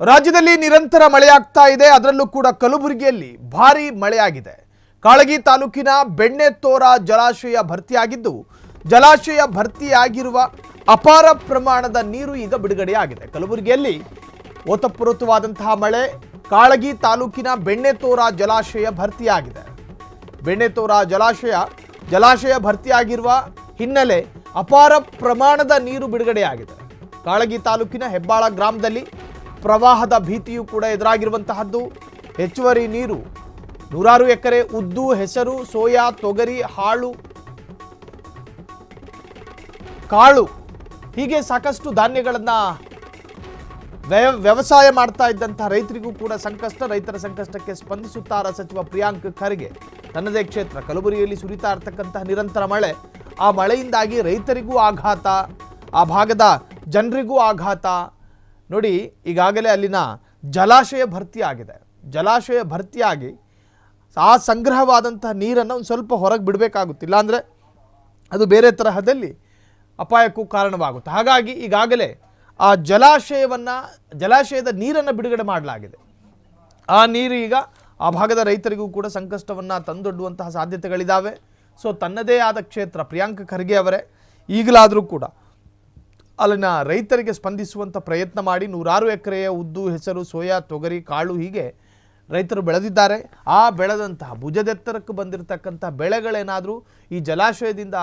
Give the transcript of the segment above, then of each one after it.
ರಾಜ್ಯದಲ್ಲಿ ನಿರಂತರ ಮಳೆಯಾಗ್ತಾ ಇದೆ. ಅದರಲ್ಲೂ ಕೂಡ ಕಲಬುರಗಿಯಲ್ಲಿ ಭಾರೀ ಮಳೆಯಾಗಿದೆ. ಕಾಳಗಿ ತಾಲೂಕಿನ ಬೆಣ್ಣೆತೋರ ಜಲಾಶಯ ಭರ್ತಿಯಾಗಿದ್ದು, ಜಲಾಶಯ ಭರ್ತಿಯಾಗಿರುವ ಅಪಾರ ಪ್ರಮಾಣದ ನೀರು ಈಗ ಬಿಡುಗಡೆಯಾಗಿದೆ. ಕಲಬುರಗಿಯಲ್ಲಿ ಓತಪ್ರೋತವಾದಂತಹ ಮಳೆ. ಕಾಳಗಿ ತಾಲೂಕಿನ ಬೆಣ್ಣೆತೋರ ಜಲಾಶಯ ಭರ್ತಿಯಾಗಿದೆ. ಬೆಣ್ಣೆತೋರ ಜಲಾಶಯ ಭರ್ತಿಯಾಗಿರುವ ಹಿನ್ನೆಲೆ ಅಪಾರ ಪ್ರಮಾಣದ ನೀರು ಬಿಡುಗಡೆಯಾಗಿದೆ. ಕಾಳಗಿ ತಾಲೂಕಿನ ಹೆಬ್ಬಾಳ ಗ್ರಾಮದಲ್ಲಿ ಪ್ರವಾಹದ ಭೀತಿಯೂ ಕೂಡ ಎದುರಾಗಿರುವಂತಹದ್ದು. ಹೆಚ್ಚುವರಿ ನೀರು ನೂರಾರು ಎಕರೆ ಉದ್ದು, ಹೆಸರು, ಸೋಯಾ, ತೊಗರಿ, ಕಾಳು ಹೀಗೆ ಸಾಕಷ್ಟು ಧಾನ್ಯಗಳನ್ನು ವ್ಯವಸಾಯ ಮಾಡ್ತಾ ಇದ್ದಂತಹ ರೈತರಿಗೂ ಕೂಡ ಸಂಕಷ್ಟ. ರೈತರ ಸಂಕಷ್ಟಕ್ಕೆ ಸ್ಪಂದಿಸುತ್ತಾರೆ ಸಚಿವ ಪ್ರಿಯಾಂಕ್ ಖರ್ಗೆ. ತನ್ನದೇ ಕ್ಷೇತ್ರ ಕಲಬುರಗಿಯಲ್ಲಿ ಸುರಿತಾ ಇರತಕ್ಕಂತಹ ನಿರಂತರ ಮಳೆ, ಆ ಮಳೆಯಿಂದಾಗಿ ರೈತರಿಗೂ ಆಘಾತ, ಆ ಭಾಗದ ಜನರಿಗೂ ಆಘಾತ. ನೋಡಿ, ಈಗಾಗಲೇ ಅಲ್ಲಿನ ಜಲಾಶಯ ಭರ್ತಿಯಾಗಿದೆ. ಜಲಾಶಯ ಭರ್ತಿಯಾಗಿ ಆ ಸಂಗ್ರಹವಾದಂತಹ ನೀರನ್ನು ಒಂದು ಸ್ವಲ್ಪ ಹೊರಗೆ ಬಿಡಬೇಕಾಗುತ್ತಿಲ್ಲ, ಅಂದರೆ ಅದು ಬೇರೆ ತರಹದಲ್ಲಿ ಅಪಾಯಕ್ಕೂ ಕಾರಣವಾಗುತ್ತೆ. ಹಾಗಾಗಿ ಈಗಾಗಲೇ ಆ ಜಲಾಶಯದ ನೀರನ್ನು ಬಿಡುಗಡೆ ಮಾಡಲಾಗಿದೆ. ಆ ನೀರು ಈಗ ಆ ಭಾಗದ ರೈತರಿಗೂ ಕೂಡ ಸಂಕಷ್ಟವನ್ನು ತಂದೊಡ್ಡುವಂತಹ ಸಾಧ್ಯತೆಗಳಿದ್ದಾವೆ. ಸೊ ತನ್ನದೇ ಆದ ಕ್ಷೇತ್ರ ಪ್ರಿಯಾಂಕ್ ಖರ್ಗೆ ಅವರೇ ಈಗಲಾದರೂ ಕೂಡ ಅಲ್ಲಿನ ರೈತರಿಗೆ ಸ್ಪಂದಿಸುವಂಥ ಪ್ರಯತ್ನ ಮಾಡಿ ನೂರಾರು ಎಕರೆಯ ಉದ್ದು, ಹೆಸರು, ಸೋಯಾ, ತೊಗರಿ, ಕಾಳು ಹೀಗೆ ರೈತರು ಬೆಳೆದಿದ್ದಾರೆ. ಆ ಬೆಳೆದಂತಹ ಭುಜದೆತ್ತರಕ್ಕೆ ಬಂದಿರತಕ್ಕಂಥ ಬೆಳೆಗಳೇನಾದರೂ ಈ ಜಲಾಶಯದಿಂದ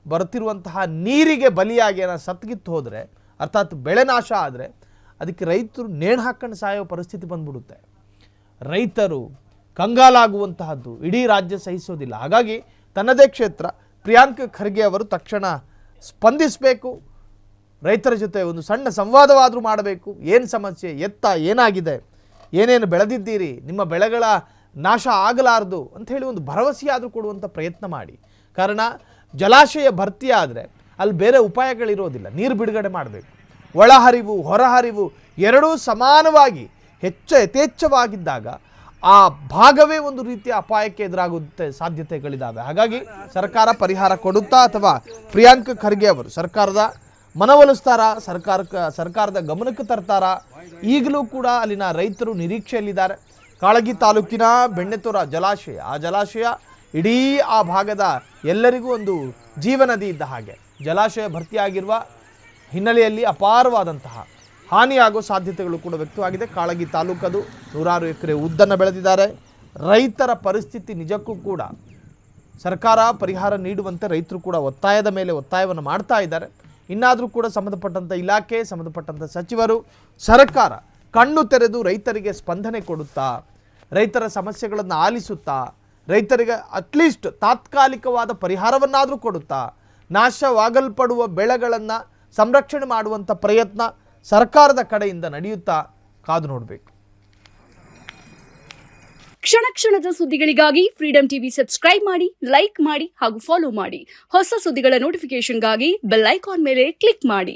ಬರುತ್ತಿರುವಂತಹ ನೀರಿಗೆ ಬಲಿಯಾಗಿ ಏನಾದ್ರು ಸತ್ಗಿತ್ತು ಹೋದರೆ, ಅರ್ಥಾತ್ ಬೆಳೆ ನಾಶ ಆದರೆ, ಅದಕ್ಕೆ ರೈತರು ನೇಣು ಹಾಕೊಂಡು ಸಾಯೋ ಪರಿಸ್ಥಿತಿ ಬಂದ್ಬಿಡುತ್ತೆ. ರೈತರು ಕಂಗಾಲಾಗುವಂತಹದ್ದು ಇಡೀ ರಾಜ್ಯ ಸಹಿಸೋದಿಲ್ಲ. ಹಾಗಾಗಿ ತನ್ನದೇ ಕ್ಷೇತ್ರ ಪ್ರಿಯಾಂಕ್ ಖರ್ಗೆ ಅವರು ತಕ್ಷಣ ಸ್ಪಂದಿಸಬೇಕು. ರೈತರ ಜೊತೆ ಒಂದು ಸಣ್ಣ ಸಂವಾದವಾದರೂ ಮಾಡಬೇಕು. ಏನು ಸಮಸ್ಯೆ, ಏನಾಗಿದೆ, ಏನೇನು ಬೆಳೆದಿದ್ದೀರಿ, ನಿಮ್ಮ ಬೆಳೆಗಳ ನಾಶ ಆಗಲಾರದು ಅಂಥೇಳಿ ಒಂದು ಭರವಸೆಯಾದರೂ ಕೊಡುವಂಥ ಪ್ರಯತ್ನ ಮಾಡಿ. ಕಾರಣ ಜಲಾಶಯ ಭರ್ತಿ ಆದರೆ ಅಲ್ಲಿ ಬೇರೆ ಉಪಾಯಗಳಿರೋದಿಲ್ಲ. ನೀರು ಬಿಡುಗಡೆ ಮಾಡಬೇಕು. ಒಳಹರಿವು ಹೊರಹರಿವು ಎರಡೂ ಸಮಾನವಾಗಿ ಯಥೇಚ್ಛವಾಗಿದ್ದಾಗ ಆ ಭಾಗವೇ ಒಂದು ರೀತಿಯ ಅಪಾಯಕ್ಕೆ ಎದುರಾಗುತ್ತೆ ಸಾಧ್ಯತೆಗಳಿದ್ದಾವೆ. ಹಾಗಾಗಿ ಸರ್ಕಾರ ಪರಿಹಾರ ಕೊಡುತ್ತಾ ಅಥವಾ ಪ್ರಿಯಾಂಕ್ ಖರ್ಗೆ ಅವರು ಸರ್ಕಾರದ ಮನವೊಲಿಸ್ತಾರ, ಸರ್ಕಾರದ ಗಮನಕ್ಕೆ ತರ್ತಾರ? ಈಗಲೂ ಕೂಡ ಅಲ್ಲಿನ ರೈತರು ನಿರೀಕ್ಷೆಯಲ್ಲಿದ್ದಾರೆ. ಕಾಳಗಿ ತಾಲೂಕಿನ ಬೆಣ್ಣೆತೋರ ಜಲಾಶಯ ಇಡೀ ಆ ಭಾಗದ ಎಲ್ಲರಿಗೂ ಒಂದು ಜೀವನದಿ ಇದ್ದ ಹಾಗೆ. ಜಲಾಶಯ ಭರ್ತಿಯಾಗಿರುವ ಹಿನ್ನೆಲೆಯಲ್ಲಿ ಅಪಾರವಾದಂತಹ ಹಾನಿಯಾಗೋ ಸಾಧ್ಯತೆಗಳು ಕೂಡ ವ್ಯಕ್ತವಾಗಿದೆ. ಕಾಳಗಿ ತಾಲೂಕದು ನೂರಾರು ಎಕರೆ ಉದ್ದನ್ನು ಬೆಳೆದಿದ್ದಾರೆ. ರೈತರ ಪರಿಸ್ಥಿತಿ ನಿಜಕ್ಕೂ ಕೂಡ ಸರ್ಕಾರ ಪರಿಹಾರ ನೀಡುವಂತೆ ರೈತರು ಕೂಡ ಒತ್ತಾಯದ ಮೇಲೆ ಒತ್ತಾಯವನ್ನು ಮಾಡ್ತಾ ಇದ್ದಾರೆ. ಇನ್ನಾದರೂ ಕೂಡ ಸಂಬಂಧಪಟ್ಟಂಥ ಇಲಾಖೆ, ಸಂಬಂಧಪಟ್ಟಂಥ ಸಚಿವರು, ಸರ್ಕಾರ ಕಣ್ಣು ತೆರೆದು ರೈತರಿಗೆ ಸ್ಪಂದನೆ ಕೊಡುತ್ತಾ, ರೈತರ ಸಮಸ್ಯೆಗಳನ್ನು ಆಲಿಸುತ್ತಾ, ರೈತರಿಗೆ ಅಟ್ಲೀಸ್ಟ್ ತಾತ್ಕಾಲಿಕವಾದ ಪರಿಹಾರವನ್ನಾದರೂ ಕೊಡುತ್ತಾ, ನಾಶವಾಗಲ್ಪಡುವ ಬೆಳೆಗಳನ್ನು ಸಂರಕ್ಷಣೆ ಮಾಡುವಂಥ ಪ್ರಯತ್ನ ಸರ್ಕಾರದ ಕಡೆಯಿಂದ ನಡೆಯುತ್ತಾ ಕಾದು ನೋಡಬೇಕು. ಕ್ಷಣ ಕ್ಷಣದ ಸುದ್ದಿಗಳಿಗಾಗಿ ಫ್ರೀಡಂ ಟಿವಿ ಸಬ್ಸ್ಕ್ರೈಬ್ ಮಾಡಿ, ಲೈಕ್ ಮಾಡಿ ಹಾಗೂ ಫಾಲೋ ಮಾಡಿ. ಹೊಸ ಸುದ್ದಿಗಳ ನೋಟಿಫಿಕೇಶನ್ಗಾಗಿ ಬೆಲ್ ಐಕಾನ್ ಮೇಲೆ ಕ್ಲಿಕ್ ಮಾಡಿ.